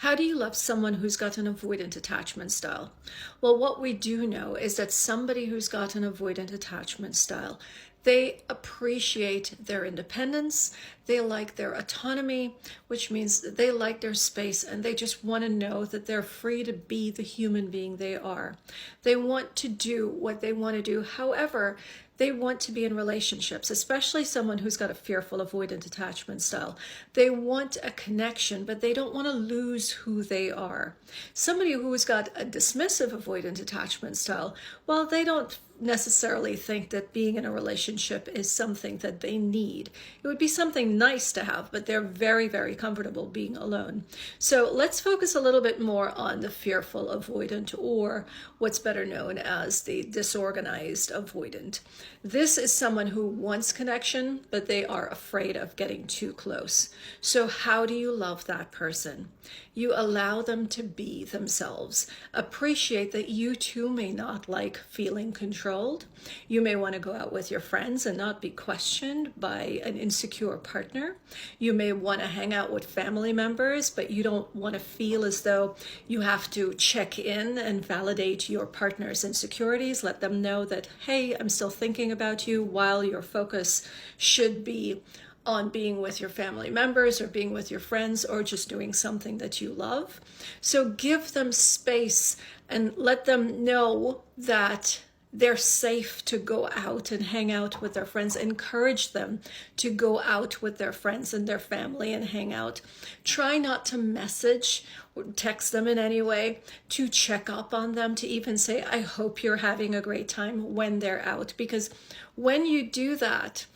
How do you love someone who's got an avoidant attachment style? Well, what we do know is that somebody who's got an avoidant attachment style, they appreciate their independence, they like their autonomy, which means that they like their space and they just want to know that they're free to be the human being they are. They want to do what they want to do. However, they want to be in relationships, especially someone who's got a fearful avoidant attachment style. They want a connection, but they don't want to lose who they are. Somebody who's got a dismissive avoidant attachment style, well, they don't necessarily think that being in a relationship is something that they need. It would be something nice to have, but they're very, very comfortable being alone. So let's focus a little bit more on the fearful avoidant, or what's better known as the disorganized avoidant. This is someone who wants connection, but they are afraid of getting too close. So how do you love that person? You allow them to be themselves. Appreciate that you too may not like feeling controlled. You may want to go out with your friends and not be questioned by an insecure partner. You may want to hang out with family members, but you don't want to feel as though you have to check in and validate your partner's insecurities. Let them know that, hey, I'm still thinking about you, while your focus should be on being with your family members or being with your friends or just doing something that you love. So give them space and let them know that they're safe to go out and hang out with their friends. Encourage them to go out with their friends and their family and hang out. Try not to message or text them in any way, to check up on them, to even say, I hope you're having a great time when they're out. Because when you do that,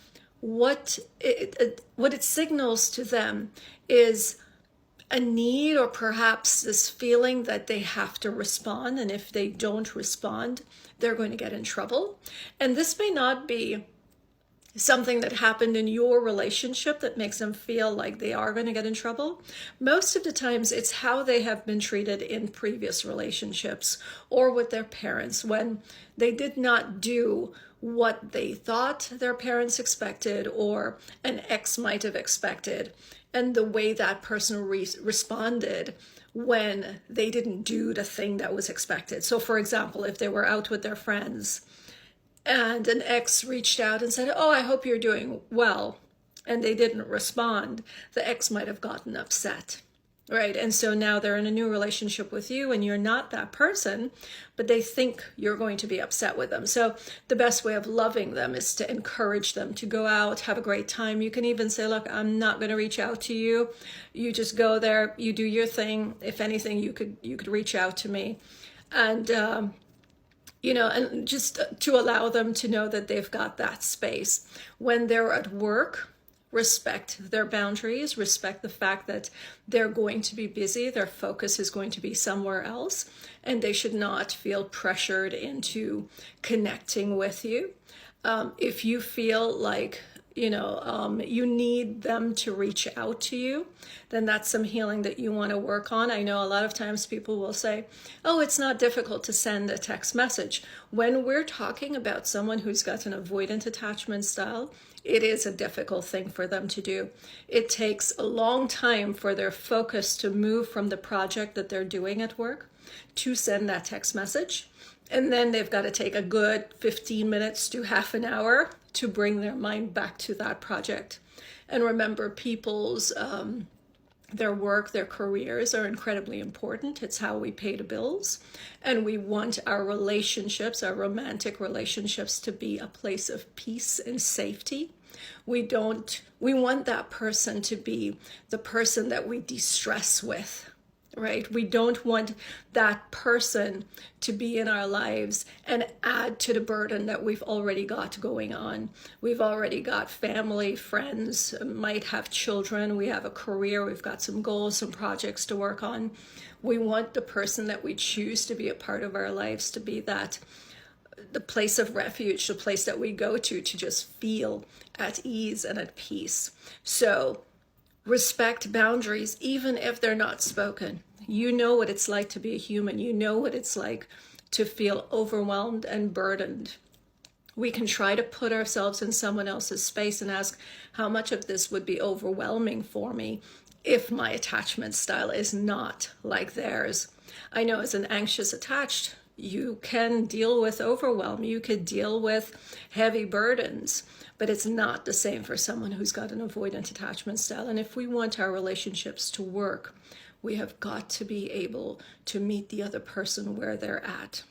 what it signals to them is a need, or perhaps this feeling that they have to respond, and if they don't respond, they're going to get in trouble. And this may not be something that happened in your relationship that makes them feel like they are going to get in trouble. Most of the times it's how they have been treated in previous relationships or with their parents, when they did not do what they thought their parents expected or an ex might have expected, and the way that person responded when they didn't do the thing that was expected. So for example, if they were out with their friends and an ex reached out and said, oh, I hope you're doing well, and they didn't respond, the ex might have gotten upset. Right. And so now they're in a new relationship with you and you're not that person, but they think you're going to be upset with them. So the best way of loving them is to encourage them to go out, have a great time. You can even say, look, I'm not going to reach out to you. You just go there, you do your thing. If anything, you could reach out to me. And, and just to allow them to know that they've got that space. When they're at work, respect their boundaries, respect the fact that they're going to be busy, their focus is going to be somewhere else, and they should not feel pressured into connecting with you. If you feel like, you need them to reach out to you, then that's some healing that you want to work on. I know a lot of times people will say, oh, it's not difficult to send a text message. When we're talking about someone who's got an avoidant attachment style, it is a difficult thing for them to do. It takes a long time for their focus to move from the project that they're doing at work to send that text message. And then they've got to take a good 15 minutes to half an hour to bring their mind back to that project. And remember, people's their work, their careers are incredibly important. It's how we pay the bills. And we want our relationships, our romantic relationships, to be a place of peace and safety. We want that person to be the person that we de-stress with, right? We don't want that person to be in our lives and add to the burden that we've already got going on. We've already got family, friends, might have children, we have a career, we've got some goals, some projects to work on. We want the person that we choose to be a part of our lives to be the place of refuge, the place that we go to just feel at ease and at peace. So respect boundaries, even if they're not spoken. You know what it's like to be a human. You know what it's like to feel overwhelmed and burdened. We can try to put ourselves in someone else's space and ask, how much of this would be overwhelming for me if my attachment style is not like theirs. I know as an anxious attached, you can deal with overwhelm, you could deal with heavy burdens, but it's not the same for someone who's got an avoidant attachment style. And if we want our relationships to work, we have got to be able to meet the other person where they're at.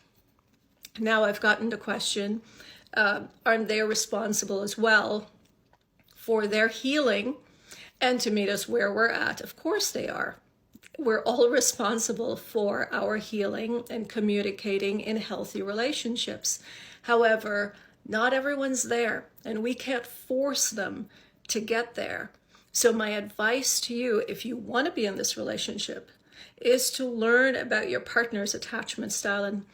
Now I've gotten the question, aren't they responsible as well for their healing and to meet us where we're at? Of course they are. We're all responsible for our healing and communicating in healthy relationships. However, not everyone's there, and we can't force them to get there. So my advice to you, if you want to be in this relationship, is to learn about your partner's attachment style and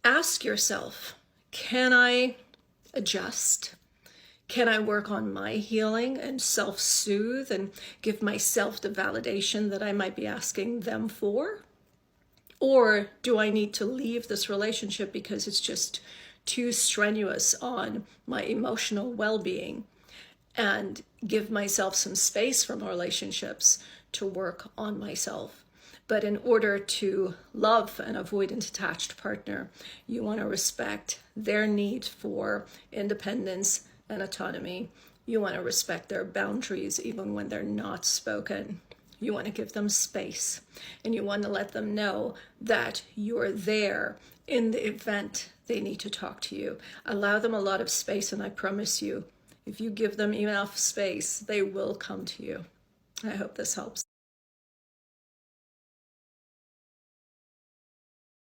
ask yourself, can I adjust? Can I work on my healing and self-soothe and give myself the validation that I might be asking them for? Or do I need to leave this relationship because it's just too strenuous on my emotional well-being, and give myself some space from relationships to work on myself? But in order to love an avoidant attached partner, you want to respect their need for independence and autonomy. You want to respect their boundaries even when they're not spoken. You want to give them space, and you want to let them know that you're there in the event they need to talk to you. Allow them a lot of space, and I promise you, if you give them enough space, they will come to you. I hope this helps.